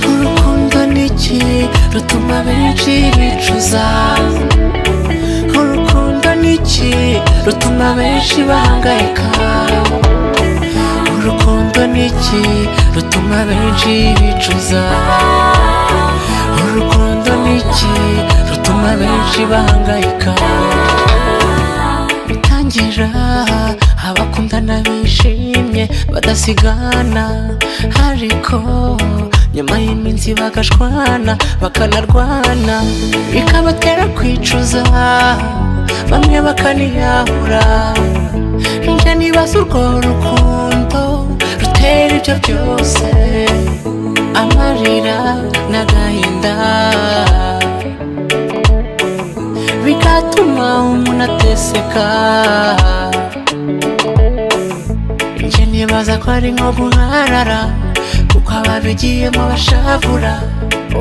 Urukundo niki rutuma benshi bicuza, urukundo niki rutuma benshi bahangayika, urukundo niki rutuma benshi bicuza, urukundo niki rutuma benshi bahangayika. Bitangira abakundana bishimye badasigana, ariko nyuma y'iminsi bagashwana bakanarwana, bikabatera kwicuza, bamwe bakaniyahura. Nje nibaza urwo rukundo rutera ibyo byose, amarira n'agahinda, bigatuma umuntu ateseka. Nje nibaza ko ari nko guharara, kuko ababigiyemo bashavura,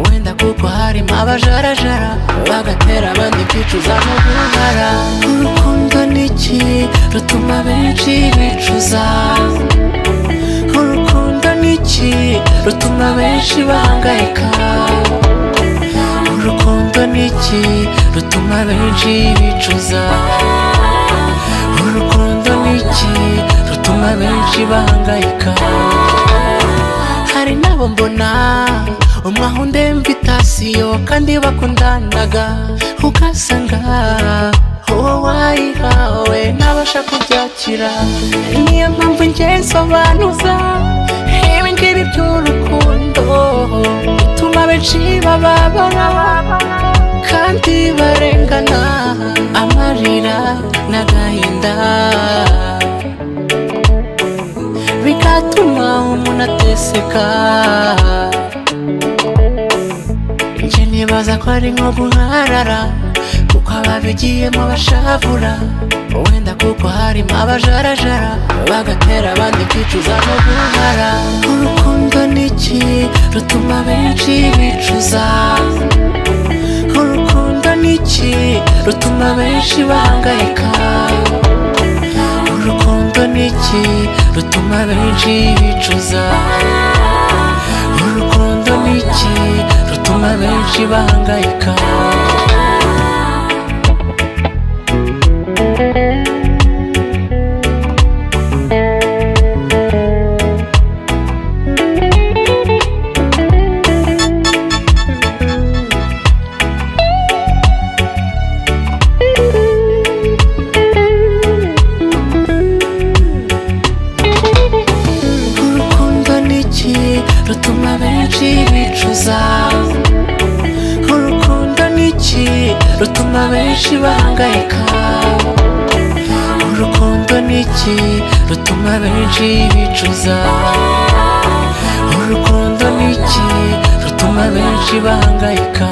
wenda kuko harimo abajarajara bagatera abandi kwicuza no guhara. Urukundo niki rutuma benshi bicuza, urukundo niki rutuma benshi bahangayika, urukundo niki rutuma benshi bicuza, urukundo niki rutuma benshi bahangayika. Hari nabo mbona umwahunde invitasiyo kandi bakundanaga, ugasanga uwo wayihawe ntabasha kubyakira. Niyo mpamvu njye nsobanuza ibi ngibi by'urukundo bituma benshi bababara kandi barengana, amarira n'agahinda, bigatuma umuntu ateseka. Nje nibaza ko ari nko guharara, kuko ababigiyemo bashavura, wenda kuko harimo abajarajara bagatera abandi kwicuza no guhara. Urukundo niki rutuma benshi bicuza, urukundo niki rutuma benshi bahangayika, urukundo niki rutuma benshi bicuza, urukundo niki rutuma benshi bahangayika. Rutuma benshi bicuza, urukundo niki rutuma benshi bahangayika, urukundo niki rutuma benshi bicuza, urukundo niki rutuma benshi bahangayika.